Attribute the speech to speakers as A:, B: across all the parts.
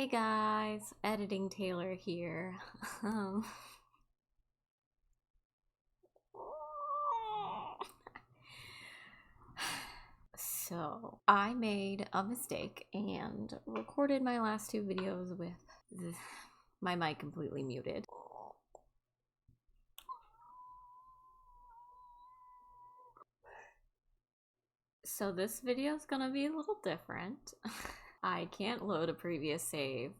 A: Hey guys, Editing Taylor here. Um, so, I made a mistake and recorded my last two videos with my mic completely muted. So this video is gonna be a little different. I can't load a previous save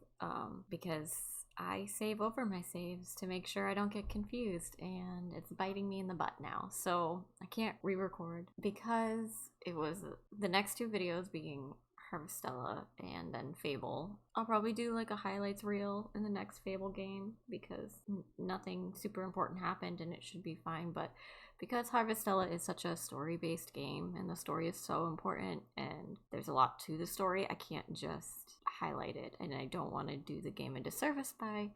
A: because I save over my saves to make sure I don't get confused, and it's biting me in the butt now. So I can't re-record because it was the next two videos being Harvestella and then Fable. I'll probably do like a highlights reel in the next Fable game because nothing super important happened and it should be fine, but because Harvestella is such a story-based game and the story is so important and there's a lot to the story, I can't just highlight it, and I don't want to do the game a disservice by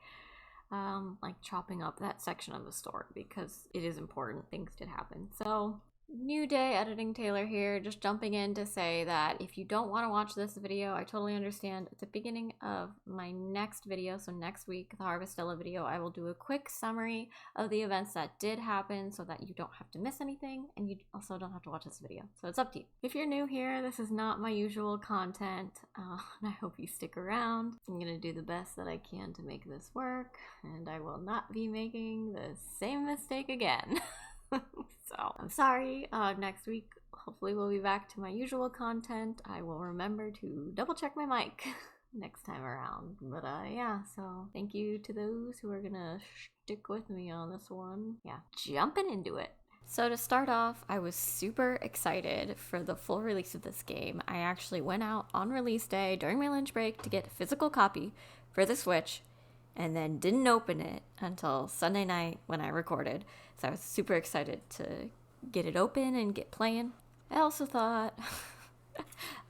A: like chopping up that section of the story because it is important. Things did happen. So new day, Editing Taylor here, just jumping in to say that if you don't want to watch this video, I totally understand. At the beginning of my next video, so next week, the Harvestella video, I will do a quick summary of the events that did happen so that you don't have to miss anything, and you also don't have to watch this video. So it's up to you. If you're new here, this is not my usual content, and I hope you stick around. I'm gonna do the best that I can to make this work, and I will not be making the same mistake again. So I'm sorry. Next week, hopefully we'll be back to my usual content. I will remember to double check my mic next time around. But yeah, so thank you to those who are gonna stick with me on this one. Yeah, jumping into it. So to start off, I was super excited for the full release of this game. I actually went out on release day during my lunch break to get a physical copy for the Switch, and then didn't open it until Sunday night when I recorded. So I was super excited to get it open and get playing. I also thought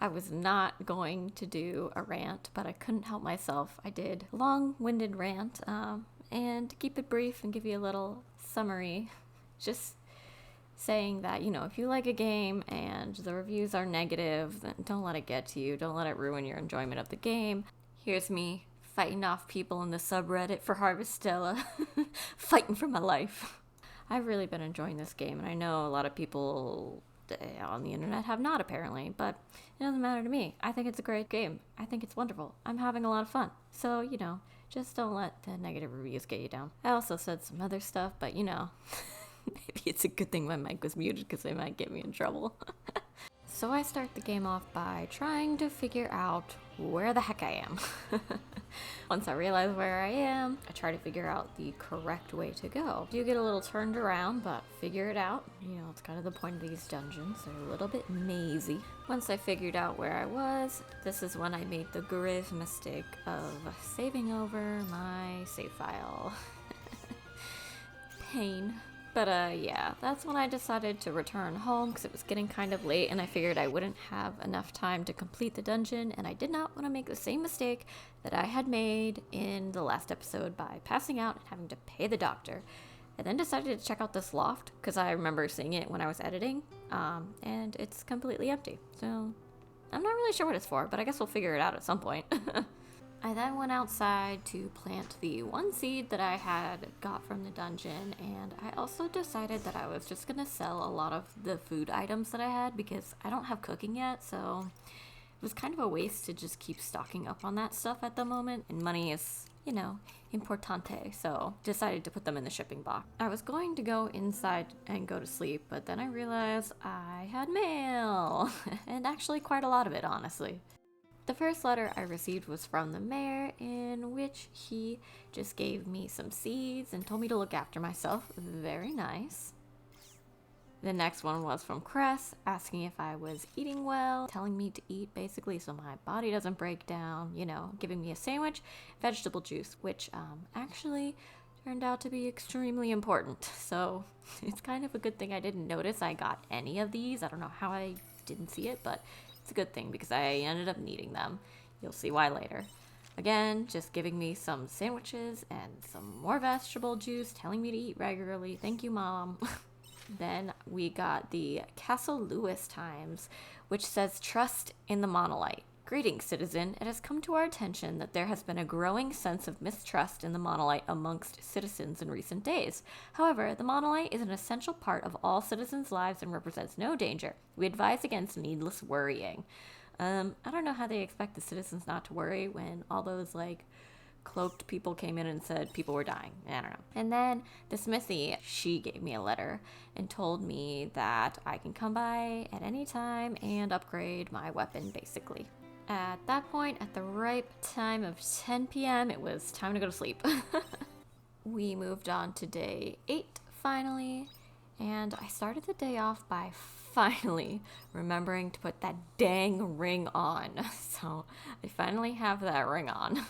A: I was not going to do a rant, but I couldn't help myself. I did a long-winded rant, and to keep it brief and give you a little summary, just saying that, you know, if you like a game and the reviews are negative, then don't let it get to you. Don't let it ruin your enjoyment of the game. Here's me fighting off people in the subreddit for Harvestella, fighting for my life. I've really been enjoying this game, and I know a lot of people on the internet have not, apparently, but it doesn't matter to me. I think it's a great game. I think it's wonderful. I'm having a lot of fun. So, you know, just don't let the negative reviews get you down. I also said some other stuff, but, you know, maybe it's a good thing my mic was muted because they might get me in trouble. So I start the game off by trying to figure out where the heck I am. Once I realize where I am, I try to figure out the correct way to go. You get a little turned around, but figure it out. You know, it's kind of the point of these dungeons. They're a little bit mazy. Once I figured out where I was, this is when I made the grave mistake of saving over my save file. Pain. But yeah, that's when I decided to return home because it was getting kind of late and I figured I wouldn't have enough time to complete the dungeon, and I did not want to make the same mistake that I had made in the last episode by passing out and having to pay the doctor. I then decided to check out this loft because I remember seeing it when I was editing, and it's completely empty. So I'm not really sure what it's for, but I guess we'll figure it out at some point. I then went outside to plant the one seed that I had got from the dungeon, and I also decided that I was just gonna sell a lot of the food items that I had because I don't have cooking yet, so it was kind of a waste to just keep stocking up on that stuff at the moment, and money is, you know, importante, so decided to put them in the shipping box. I was going to go inside and go to sleep, but then I realized I had mail, and actually quite a lot of it, honestly. The first letter I received was from the mayor, in which he just gave me some seeds and told me to look after myself. Very nice. The next one was from Cress, asking if I was eating well, telling me to eat basically so my body doesn't break down, you know, giving me a sandwich, vegetable juice, which actually turned out to be extremely important. So it's kind of a good thing I didn't notice I got any of these. I don't know how I didn't see it, but it's a good thing because I ended up needing them. You'll see why later. Again, just giving me some sandwiches and some more vegetable juice, telling me to eat regularly. Thank you, Mom. Then we got the Castle Lewis Times, which says trust in the monolith. Greetings, citizen. It has come to our attention that there has been a growing sense of mistrust in the monolith amongst citizens in recent days. However, the monolith is an essential part of all citizens' lives and represents no danger. We advise against needless worrying. I don't know how they expect the citizens not to worry when all those, cloaked people came in and said people were dying. I don't know. And then the smithy, she gave me a letter and told me that I can come by at any time and upgrade my weapon, basically. At that point, at the ripe time of 10 p.m., it was time to go to sleep. We moved on to day 8, finally, and I started the day off by finally remembering to put that dang ring on. So I finally have that ring on.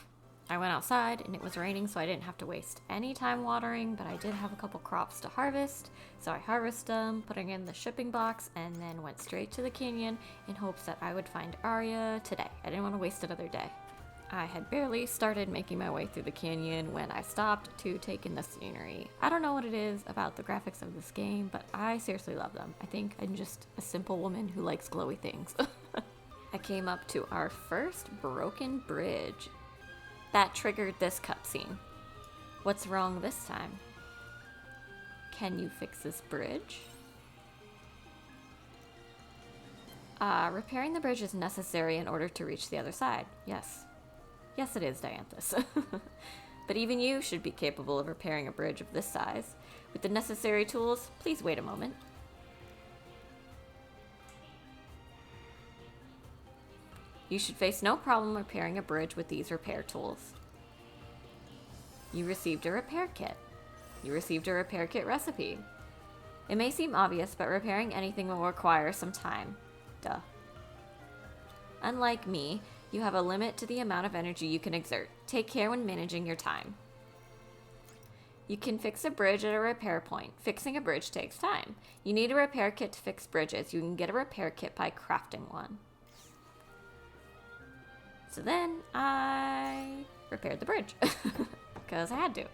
A: I went outside and it was raining, so I didn't have to waste any time watering, but I did have a couple crops to harvest, so I harvested them, putting in the shipping box, and then went straight to the canyon in hopes that I would find Arya today. I didn't want to waste another day. I had barely started making my way through the canyon when I stopped to take in the scenery. I don't know what it is about the graphics of this game, but I seriously love them. I think I'm just a simple woman who likes glowy things. I came up to our first broken bridge. That triggered this cutscene. What's wrong this time? Can you fix this bridge? Repairing the bridge is necessary in order to reach the other side. Yes. Yes, it is, Dianthus. But even you should be capable of repairing a bridge of this size. With the necessary tools, please wait a moment. You should face no problem repairing a bridge with these repair tools. You received a repair kit. You received a repair kit recipe. It may seem obvious, but repairing anything will require some time. Duh. Unlike me, you have a limit to the amount of energy you can exert. Take care when managing your time. You can fix a bridge at a repair point. Fixing a bridge takes time. You need a repair kit to fix bridges. You can get a repair kit by crafting one. So then I repaired the bridge, because I had to.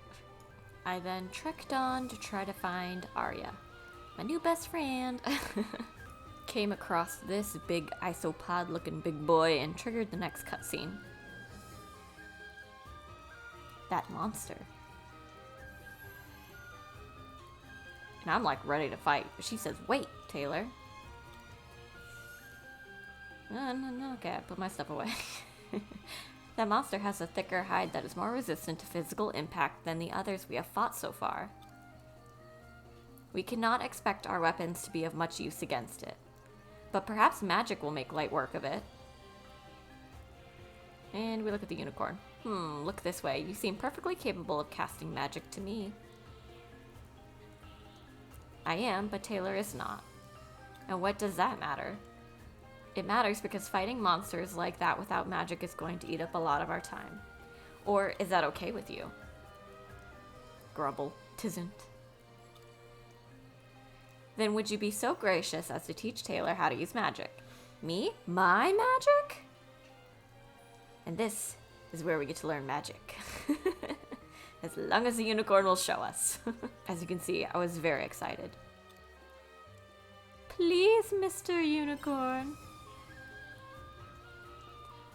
A: I then trekked on to try to find Arya, my new best friend. Came across this big isopod looking big boy and triggered the next cutscene. That monster. And I'm like ready to fight, but she says, wait, Taylor. No, okay, I put my stuff away. That monster has a thicker hide that is more resistant to physical impact than the others we have fought so far. We cannot expect our weapons to be of much use against it, but perhaps magic will make light work of it. And we look at the unicorn. Look this way. You seem perfectly capable of casting magic to me. I am, but Taylor is not. And what does that matter? It matters because fighting monsters like that without magic is going to eat up a lot of our time. Or is that okay with you? Grumble. Tisn't. Then would you be so gracious as to teach Taylor how to use magic? Me? My magic? And this is where we get to learn magic. As long as the unicorn will show us. As you can see, I was very excited. Please, Mr. Unicorn.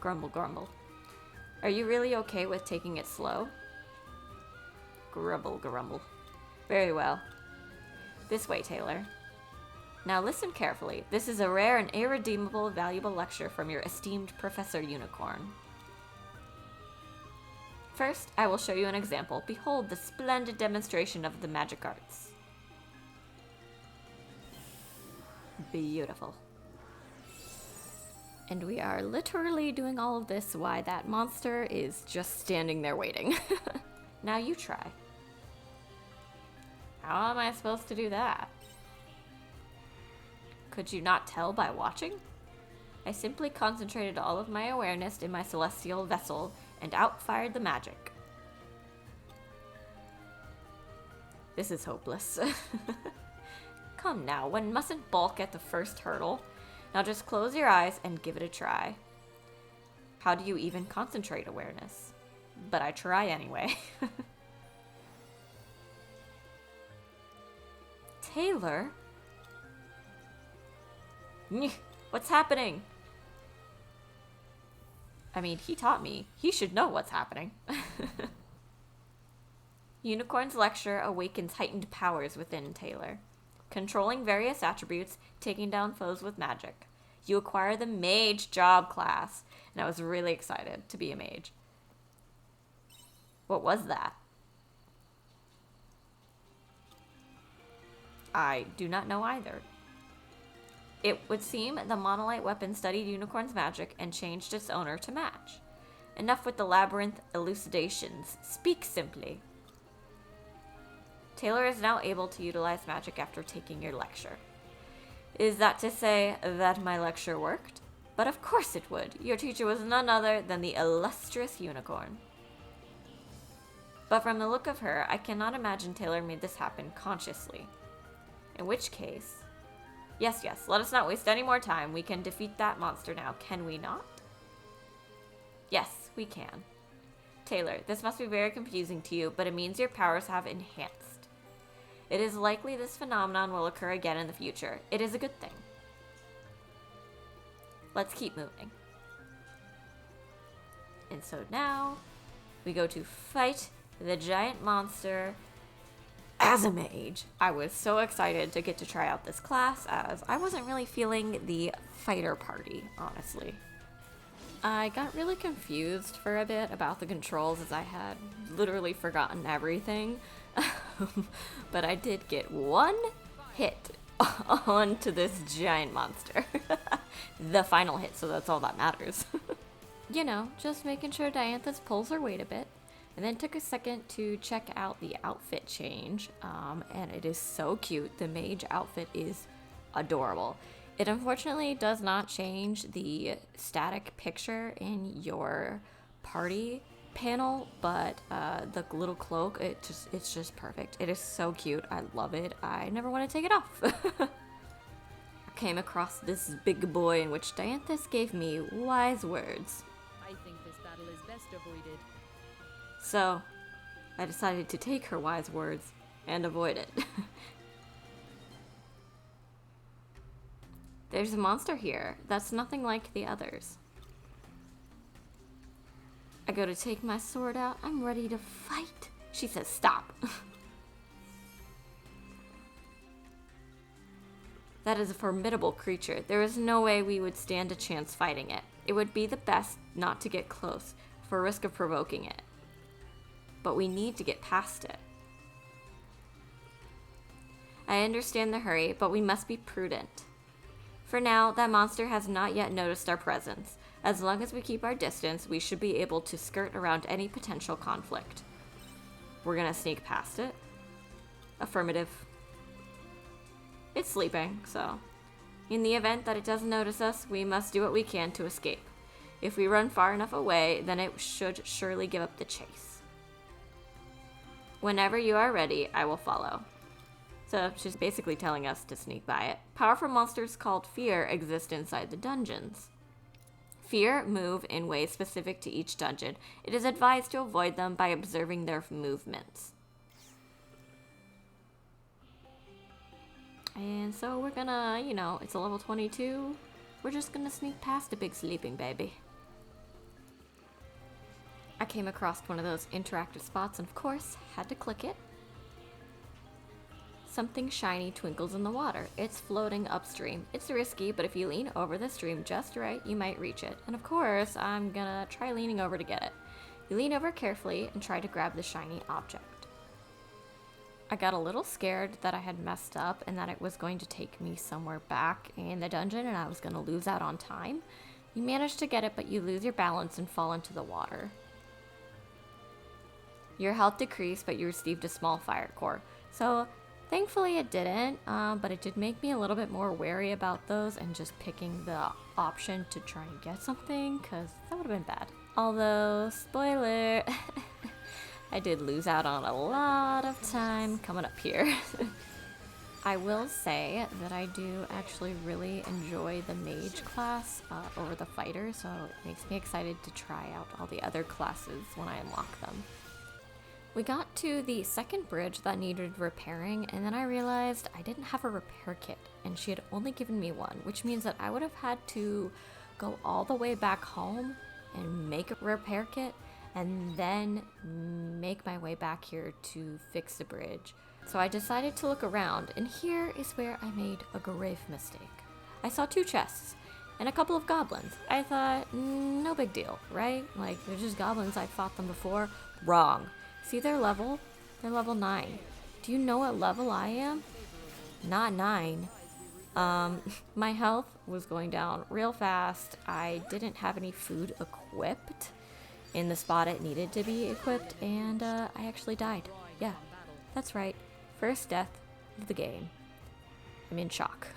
A: Grumble, grumble. Are you really okay with taking it slow? Grumble, grumble. Very well. This way, Taylor. Now listen carefully. This is a rare and irredeemable valuable lecture from your esteemed Professor Unicorn. First, I will show you an example. Behold the splendid demonstration of the magic arts. Beautiful. And we are literally doing all of this while that monster is just standing there waiting. Now you try. How am I supposed to do that? Could you not tell by watching? I simply concentrated all of my awareness in my celestial vessel and outfired the magic. This is hopeless. Come now, one mustn't balk at the first hurdle. Now just close your eyes and give it a try. How do you even concentrate awareness? But I try anyway. Taylor? What's happening? I mean, he taught me. He should know what's happening. Unicorn's lecture awakens heightened powers within Taylor. Controlling various attributes, taking down foes with magic. You acquire the mage job class. And I was really excited to be a mage. What was that? I do not know either. It would seem the monolite weapon studied Unicorn's magic and changed its owner to match. Enough with the labyrinth elucidations. Speak simply. Taylor is now able to utilize magic after taking your lecture. Is that to say that my lecture worked? But of course it would. Your teacher was none other than the illustrious Unicorn. But from the look of her, I cannot imagine Taylor made this happen consciously. In which case... Yes, let us not waste any more time. We can defeat that monster now, can we not? Yes, we can. Taylor, this must be very confusing to you, but it means your powers have enhanced. It is likely this phenomenon will occur again in the future. It is a good thing. Let's keep moving. And so now, we go to fight the giant monster as a mage. I was so excited to get to try out this class, as I wasn't really feeling the fighter party, honestly. I got really confused for a bit about the controls, as I had literally forgotten everything. But I did get one hit onto this giant monster. The final hit, so that's all that matters. You know, just making sure Diantha pulls her weight a bit. And then took a second to check out the outfit change. And it is so cute. The mage outfit is adorable. It unfortunately does not change the static picture in your party panel, but the little cloak, it's just perfect. It is so cute. I love it. I never want to take it off. I came across this big boy in which Diantha gave me wise words.
B: I think this battle is best avoided.
A: So, I decided to take her wise words and avoid it. There's a monster here that's nothing like the others. I go to take my sword out. I'm ready to fight. She says, stop. That is a formidable creature. There is no way we would stand a chance fighting it. It would be the best not to get close, for risk of provoking it. But we need to get past it. I understand the hurry, but we must be prudent. For now, that monster has not yet noticed our presence. As long as we keep our distance, we should be able to skirt around any potential conflict. We're gonna sneak past it? Affirmative. It's sleeping, so... In the event that it doesn't notice us, we must do what we can to escape. If we run far enough away, then it should surely give up the chase. Whenever you are ready, I will follow. So she's basically telling us to sneak by it. Powerful monsters called Fear exist inside the dungeons. Fear move in ways specific to each dungeon. It is advised to avoid them by observing their movements. And so we're gonna, you know, it's a level 22. We're just gonna sneak past a big sleeping baby. I came across one of those interactive spots and of course had to click it. Something shiny twinkles in the water. It's floating upstream. It's risky, but if you lean over the stream just right, you might reach it. And of course, I'm gonna try leaning over to get it. You lean over carefully and try to grab the shiny object. I got a little scared that I had messed up and that it was going to take me somewhere back in the dungeon and I was gonna lose out on time. You manage to get it, but you lose your balance and fall into the water. Your health decreased, but you received a small fire core. So, thankfully it didn't, but it did make me a little bit more wary about those and just picking the option to try and get something, because that would have been bad. Although, spoiler, I did lose out on a lot of time coming up here. I will say that I do actually really enjoy the mage class over the fighter, so it makes me excited to try out all the other classes when I unlock them. We got to the second bridge that needed repairing, and then I realized I didn't have a repair kit, and she had only given me one, which means that I would have had to go all the way back home and make a repair kit, and then make my way back here to fix the bridge. So I decided to look around, and here is where I made a grave mistake. I saw 2 chests and a couple of goblins. I thought, no big deal, right? Like, they're just goblins, I fought them before. Wrong. See their level? They're level 9. Do you know what level I am? Not 9. My health was going down real fast. I didn't have any food equipped in the spot it needed to be equipped, and I actually died. Yeah, that's right. First death of the game. I'm in shock.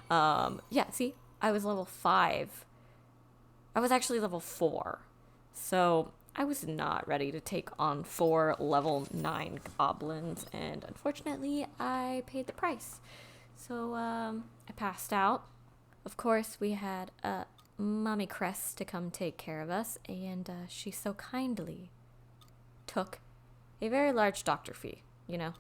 A: Yeah, see, I was level 5. I was actually level 4. So I was not ready to take on 4 level 9 goblins, and unfortunately I paid the price. So I passed out. Of course, we had Mommy Cress to come take care of us, and she so kindly took a very large doctor fee. You know,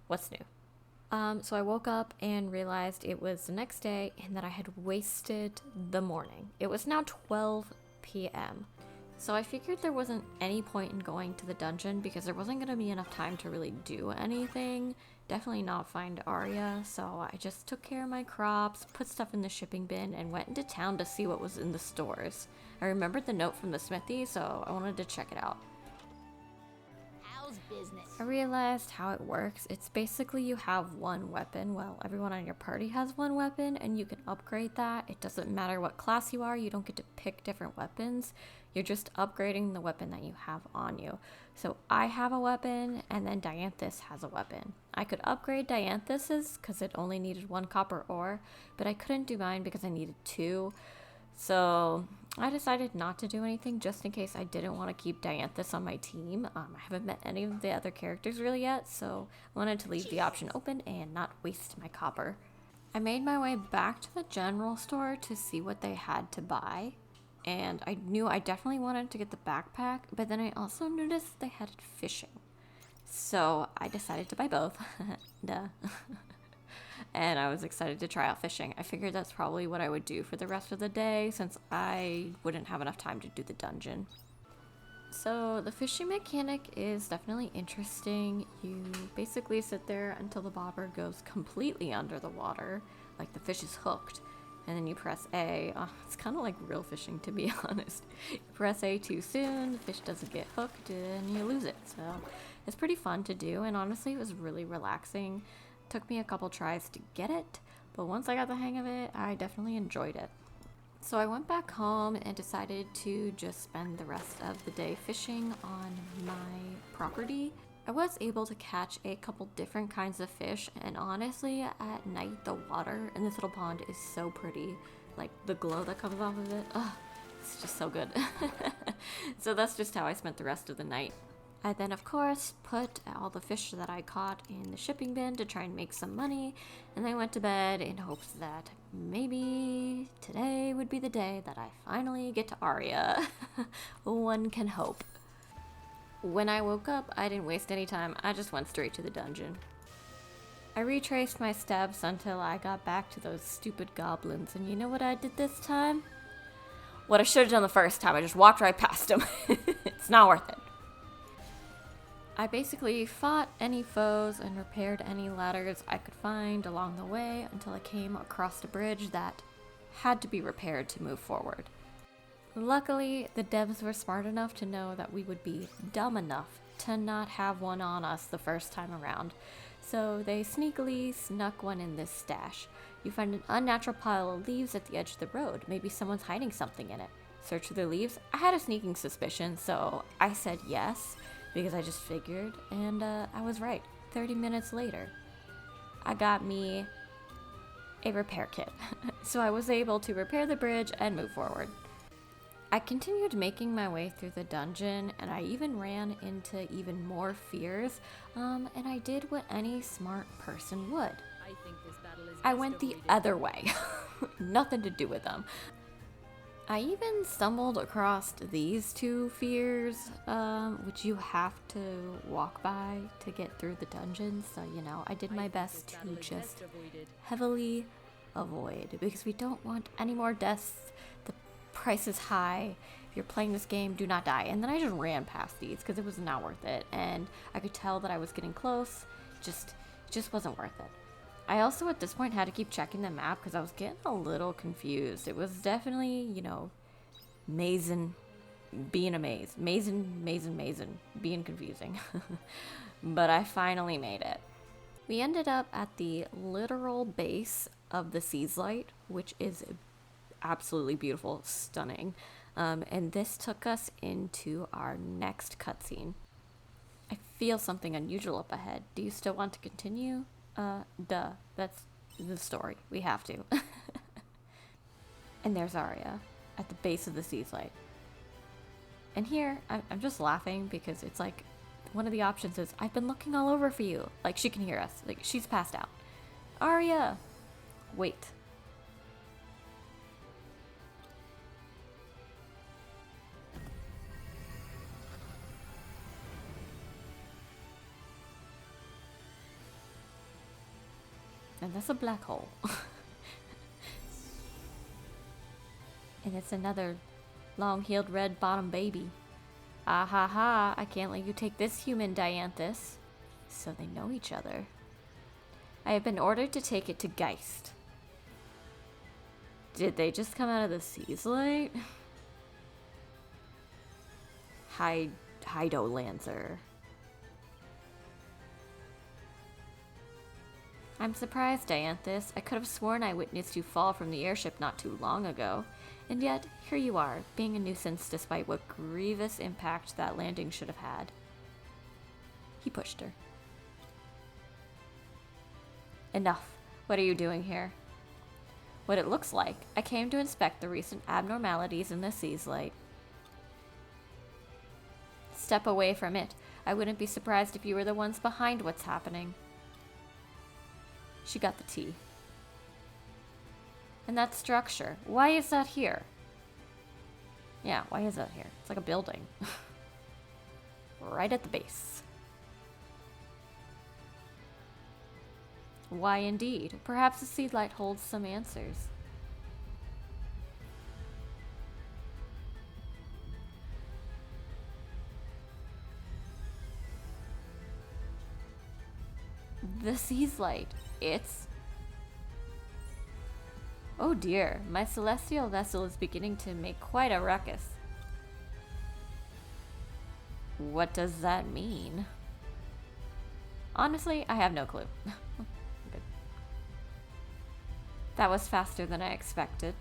A: what's new? So I woke up and realized it was the next day and that I had wasted the morning. It was now 12 p.m. So I figured there wasn't any point in going to the dungeon because there wasn't going to be enough time to really do anything. Definitely not find Arya, so I just took care of my crops, put stuff in the shipping bin, and went into town to see what was in the stores. I remembered the note from the smithy, so I wanted to check it out.
B: Business.
A: I realized how it works. It's basically you have one weapon. Well, everyone on your party has one weapon, and you can upgrade that. It doesn't matter what class you are. You don't get to pick different weapons. You're just upgrading the weapon that you have on you. So I have a weapon, and then Dianthus has a weapon. I could upgrade Dianthus's because it only needed 1 copper ore, but I couldn't do mine because I needed 2. So I decided not to do anything just in case I didn't want to keep Dianthus on my team. I haven't met any of the other characters really yet, so I wanted to leave the option open and not waste my copper. I made my way back to the general store to see what they had to buy, and I knew I definitely wanted to get the backpack, but then I also noticed they had fishing. So I decided to buy both. Duh. And I was excited to try out fishing. I figured that's probably what I would do for the rest of the day since I wouldn't have enough time to do the dungeon. So the fishing mechanic is definitely interesting. You basically sit there until the bobber goes completely under the water, like the fish is hooked, and then you press A. It's kind of like real fishing, to be honest. You press A too soon, the fish doesn't get hooked, and you lose it. So it's pretty fun to do, and honestly it was really relaxing. Took me a couple tries to get it, but once I got the hang of it, I definitely enjoyed it. So I went back home and decided to just spend the rest of the day fishing on my property. I was able to catch a couple different kinds of fish, and honestly, at night, the water in this little pond is so pretty. Like, the glow that comes off of it, it's just so good. So that's just how I spent the rest of the night. I then, of course, put all the fish that I caught in the shipping bin to try and make some money, and I went to bed in hopes that maybe today would be the day that I finally get to Arya. One can hope. When I woke up, I didn't waste any time. I just went straight to the dungeon. I retraced my steps until I got back to those stupid goblins, and you know what I did this time? What I should have done the first time. I just walked right past them. It's not worth it. I basically fought any foes and repaired any ladders I could find along the way until I came across a bridge that had to be repaired to move forward. Luckily, the devs were smart enough to know that we would be dumb enough to not have one on us the first time around, so they sneakily snuck one in this stash. You find an unnatural pile of leaves at the edge of the road. Maybe someone's hiding something in it. Search for the leaves. I had a sneaking suspicion, so I said yes, because I just figured, and I was right. 30 minutes later, I got me a repair kit. So I was able to repair the bridge and move forward. I continued making my way through the dungeon, and I even ran into even more fears, and I did what any smart person would.
B: I think this battle is
A: I
B: best
A: went the
B: avoided.
A: other way. Nothing to do with them. I even stumbled across these 2 fears, which you have to walk by to get through the dungeon. So, you know, I did my best to just heavily avoid because we don't want any more deaths. The price is high if you're playing this game, do not die. And then I just ran past these because it was not worth it. And I could tell that I was getting close. It just wasn't worth it. I also at this point had to keep checking the map because I was getting a little confused. It was definitely, you know, mazing, being a maze. Mazing, being confusing. But I finally made it. We ended up at the literal base of the Seaslight, which is absolutely beautiful, stunning. And this took us into our next cutscene. I feel something unusual up ahead. Do you still want to continue? Duh. That's the story. We have to. And there's Arya at the base of the Seaslight. And here, I'm just laughing because it's like, one of the options is, I've been looking all over for you. Like, she can hear us. Like, she's passed out. Arya! Wait. And that's a black hole. And it's another long-heeled red bottom baby. Ah ha ha, I can't let you take this human, Dianthus. So they know each other. I have been ordered to take it to Geist. Did they just come out of the Seaslight? Hydo Lancer. I'm surprised, Dianthus. I could have sworn I witnessed you fall from the airship not too long ago. And yet, here you are, being a nuisance despite what grievous impact that landing should have had. He pushed her. Enough. What are you doing here? What it looks like. I came to inspect the recent abnormalities in the Seaslight. Step away from it. I wouldn't be surprised if you were the ones behind what's happening. She got the tea. And that structure, why is that here? Yeah, why is that here? It's like a building. Right at the base. Why indeed? Perhaps the Seaslight holds some answers. The Seaslight. It's... Oh dear, my celestial vessel is beginning to make quite a ruckus. What does that mean? Honestly, I have no clue. Good. That was faster than I expected.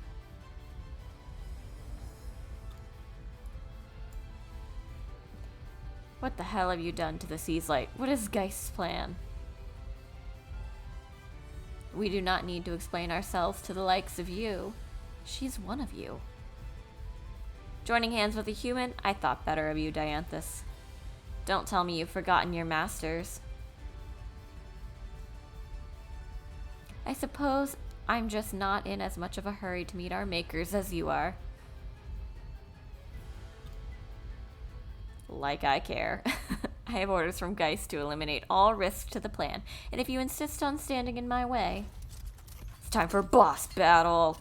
A: What the hell have you done to the Seaslight? What is Geist's plan? We do not need to explain ourselves to the likes of you. She's one of you. Joining hands with a human, I thought better of you, Dianthus. Don't tell me you've forgotten your masters. I suppose I'm just not in as much of a hurry to meet our makers as you are. Like I care. I have orders from Geist to eliminate all risk to the plan, and if you insist on standing in my way, it's time for boss battle.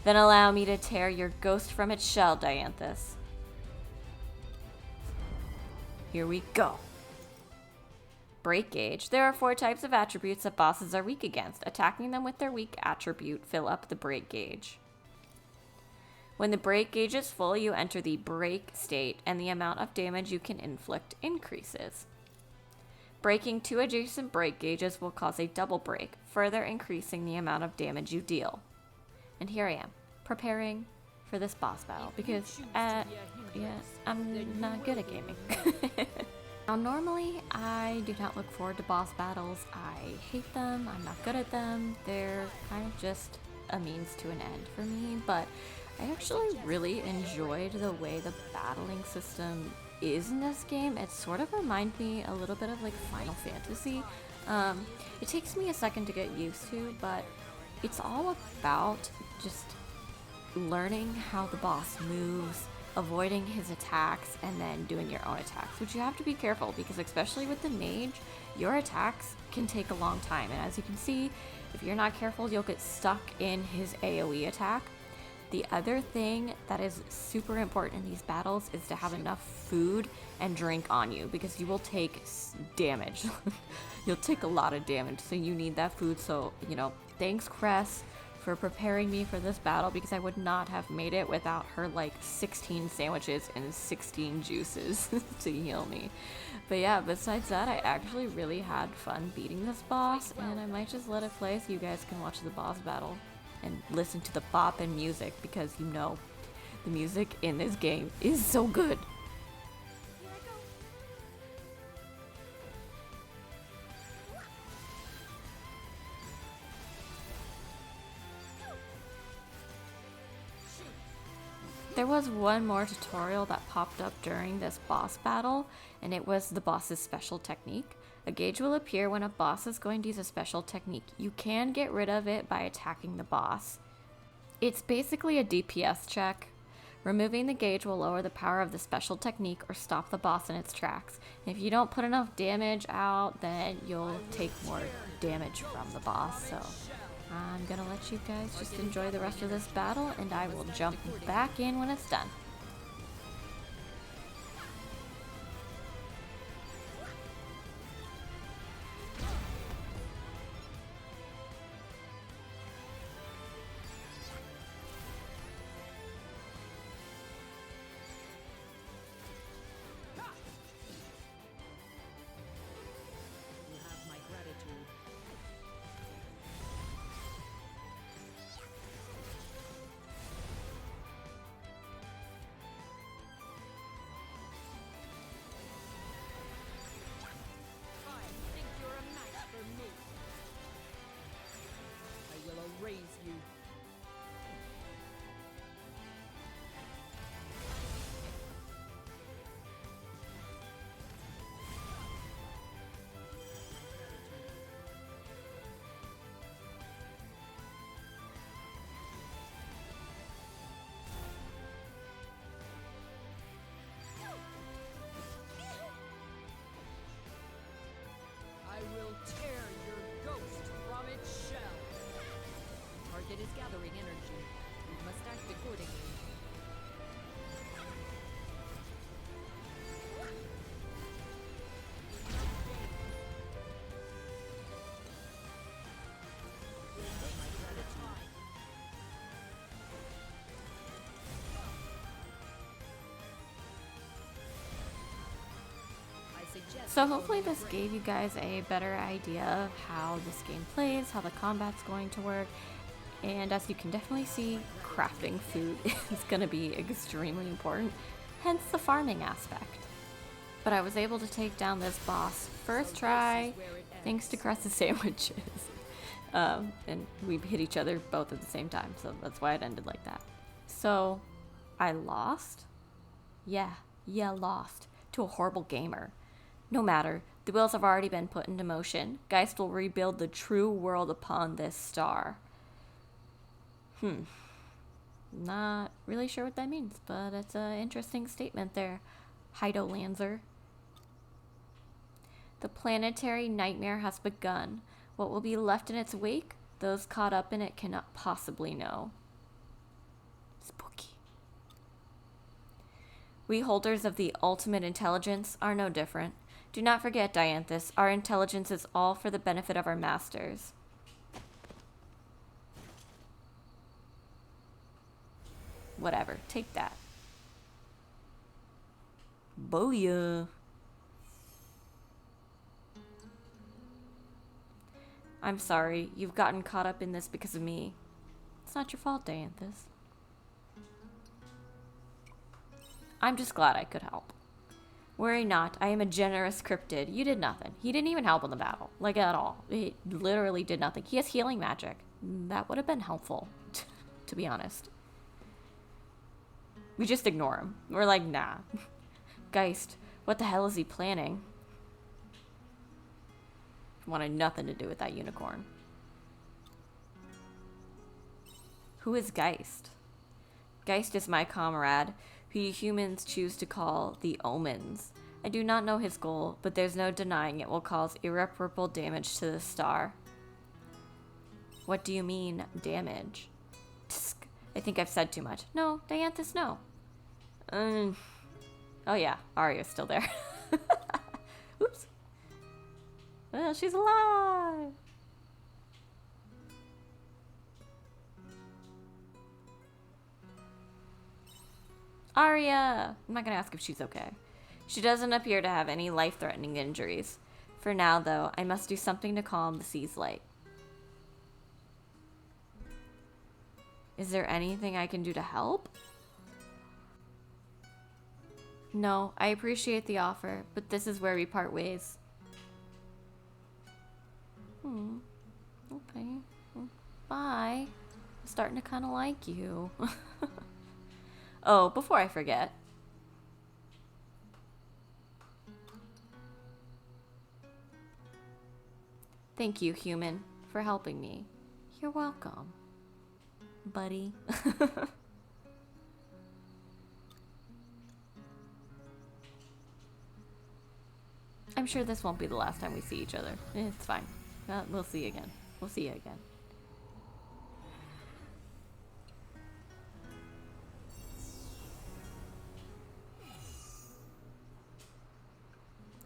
A: Then allow me to tear your ghost from its shell, Dianthus. Here we go. Break gauge. There are 4 types of attributes that bosses are weak against. Attacking them with their weak attribute fill up the break gauge. When the break gauge is full, you enter the break state, and the amount of damage you can inflict increases. Breaking 2 adjacent break gauges will cause a double break, further increasing the amount of damage you deal. And here I am, preparing for this boss battle, because, yeah, I'm not good at gaming. Now, normally, I do not look forward to boss battles. I hate them, I'm not good at them, they're kind of just a means to an end for me, but I actually really enjoyed the way the battling system is in this game. It sort of reminds me a little bit of like Final Fantasy. It takes me a second to get used to, but it's all about just learning how the boss moves, avoiding his attacks, and then doing your own attacks, which you have to be careful because especially with the mage, your attacks can take a long time, and as you can see, if you're not careful, you'll get stuck in his AoE attack. The other thing that is super important in these battles is to have enough food and drink on you, because you will take damage. You'll take a lot of damage, so you need that food. So, you know, thanks Cress for preparing me for this battle, because I would not have made it without her like 16 sandwiches and 16 juices to heal me. But yeah, besides that, I actually really had fun beating this boss, and I might just let it play so you guys can watch the boss battle and listen to the bop and music, because you know the music in this game is so good. There was one more tutorial that popped up during this boss battle, and it was the boss's special technique. A gauge will appear when a boss is going to use a special technique. You can get rid of it by attacking the boss. It's basically a DPS check. Removing the gauge will lower the power of the special technique or stop the boss in its tracks. If you don't put enough damage out, then you'll take more damage from the boss. So I'm gonna let you guys just enjoy the rest of this battle, and I will jump back in when it's done.
B: You have my gratitude. I think you're a match for me. I will erase you. I will tear your ghost from its shell. Target is gathering energy. We must act accordingly. My gratitude. I suggest
A: So hopefully this gave you guys a better idea of how this game plays, how the combat's going to work, and as you can definitely see, crafting food is going to be extremely important, hence the farming aspect. But I was able to take down this boss first try, thanks to Cress's sandwiches. And we hit each other both at the same time, so that's why it ended like that. So, I lost? Yeah, lost to a horrible gamer. No matter, the wheels have already been put into motion. Geist will rebuild the true world upon this star. Not really sure what that means, but it's an interesting statement there, Heido Lanzer. The planetary nightmare has begun. What will be left in its wake? Those caught up in it cannot possibly know. Spooky. We holders of the ultimate intelligence are no different. Do not forget, Dianthus, our intelligence is all for the benefit of our masters. Whatever, take that. Booyah. I'm sorry, you've gotten caught up in this because of me. It's not your fault, Dianthus. I'm just glad I could help. Worry not, I am a generous cryptid. You did nothing. He didn't even help in the battle, like at all. He literally did nothing. He has healing magic. That would have been helpful, to be honest. We just ignore him. We're like, nah. Geist, what the hell is he planning? Wanted nothing to do with that unicorn. Who is Geist? Geist is my comrade, who you humans choose to call the Omens. I do not know his goal, but there's no denying it will cause irreparable damage to the star. What do you mean, damage? Tsk. I think I've said too much. No, Dianthus, no. Oh yeah, Arya's still there. Oops. Well, she's alive. Arya! I'm not gonna ask if she's okay. She doesn't appear to have any life-threatening injuries. For now, though, I must do something to calm the sea's light. Is there anything I can do to help? No, I appreciate the offer, but this is where we part ways. Okay. Bye. I'm starting to kind of like you. Oh, before I forget. Thank you, human, for helping me. You're welcome, buddy. I'm sure this won't be the last time we see each other. It's fine. We'll see you again. We'll see you again.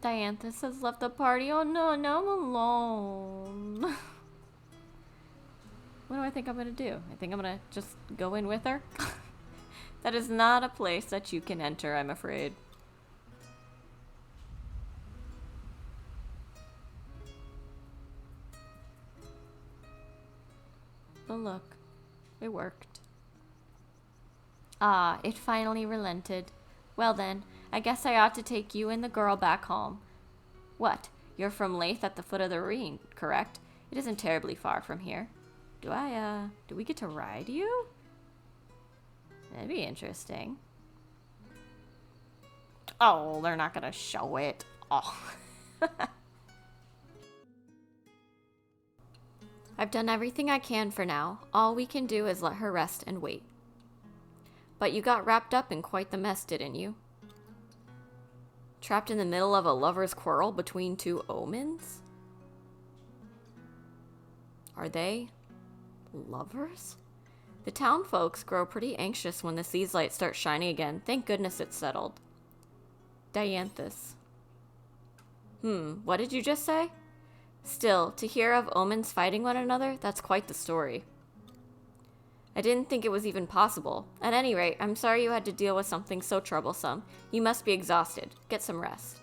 A: Dianthus has left the party. Oh no, now I'm alone. What do I think I'm gonna do? I think I'm gonna just go in with her. That is not a place that you can enter, I'm afraid. But look, it worked. Ah, it finally relented. Well then, I guess I ought to take you and the girl back home. What? You're from Lathe at the foot of the ravine, correct? It isn't terribly far from here. Do we get to ride you? That'd be interesting. Oh, they're not gonna show it. Oh. I've done everything I can for now. All we can do is let her rest and wait. But you got wrapped up in quite the mess, didn't you? Trapped in the middle of a lover's quarrel between two omens? Are they lovers? The town folks grow pretty anxious when the sea's light starts shining again. Thank goodness it's settled. Dianthus. What did you just say? Still, to hear of omens fighting one another, that's quite the story. I didn't think it was even possible. At any rate, I'm sorry you had to deal with something so troublesome. You must be exhausted. Get some rest.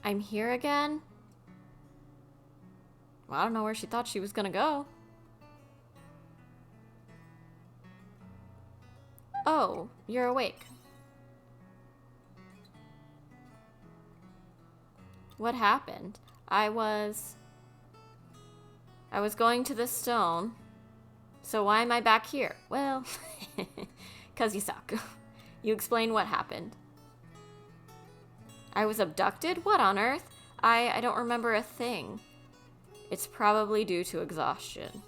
A: I'm here again? Well, I don't know where she thought she was gonna go. Oh, you're awake. What happened? I was going to the stone. So why am I back here? Well, 'cause you suck. You explain what happened. I was abducted? What on earth? I don't remember a thing. It's probably due to exhaustion.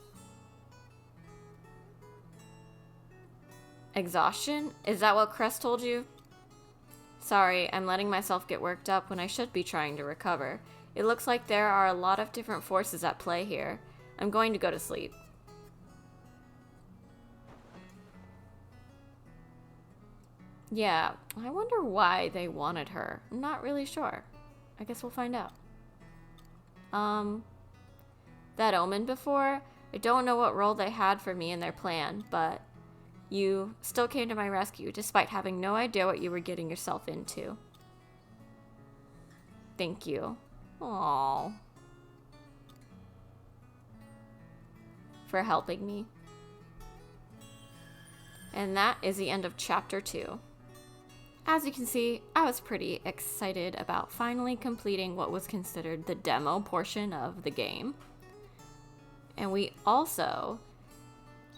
A: Exhaustion? Is that what Crest told you? Sorry, I'm letting myself get worked up when I should be trying to recover. It looks like there are a lot of different forces at play here. I'm going to go to sleep. Yeah, I wonder why they wanted her. I'm not really sure. I guess we'll find out. That omen before, I don't know what role they had for me in their plan, but you still came to my rescue despite having no idea what you were getting yourself into. Thank you. Aww. For helping me. And that is the end of chapter 2. As you can see, I was pretty excited about finally completing what was considered the demo portion of the game. And we also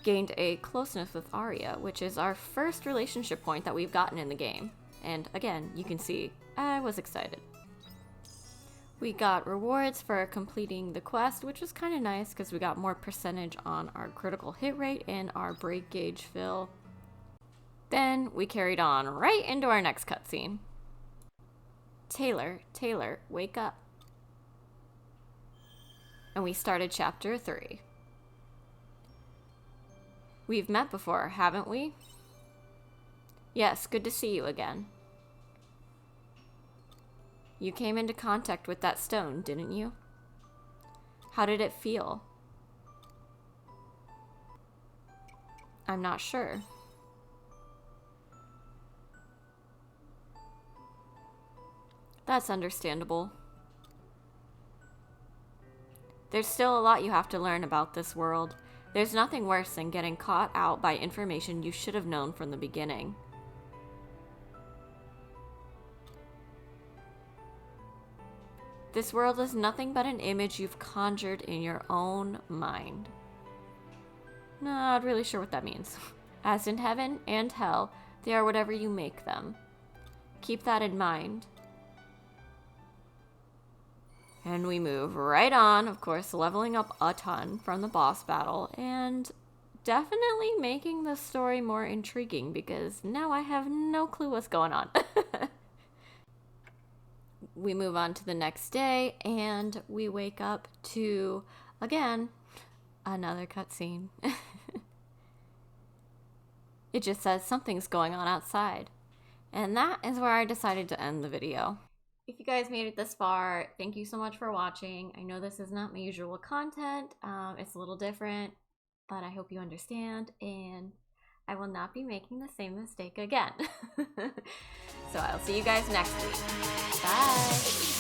A: gained a closeness with Arya, which is our first relationship point that we've gotten in the game. And again, you can see, I was excited. We got rewards for completing the quest, which was kind of nice because we got more percentage on our critical hit rate and our break gauge fill. Then we carried on right into our next cutscene. Taylor, wake up. And we started chapter 3. We've met before, haven't we? Yes, good to see you again. You came into contact with that stone, didn't you? How did it feel? I'm not sure. That's understandable. There's still a lot you have to learn about this world. There's nothing worse than getting caught out by information you should have known from the beginning. This world is nothing but an image you've conjured in your own mind. Not really sure what that means. As in heaven and hell, they are whatever you make them. Keep that in mind. And we move right on, of course, leveling up a ton from the boss battle, and definitely making the story more intriguing because now I have no clue what's going on. We move on to the next day, and we wake up to, again, another cutscene. It just says something's going on outside. And that is where I decided to end the video. If you guys made it this far, thank you so much for watching. I know this is not my usual content. It's a little different, but I hope you understand, and I will not be making the same mistake again. So I'll see you guys next week. Bye!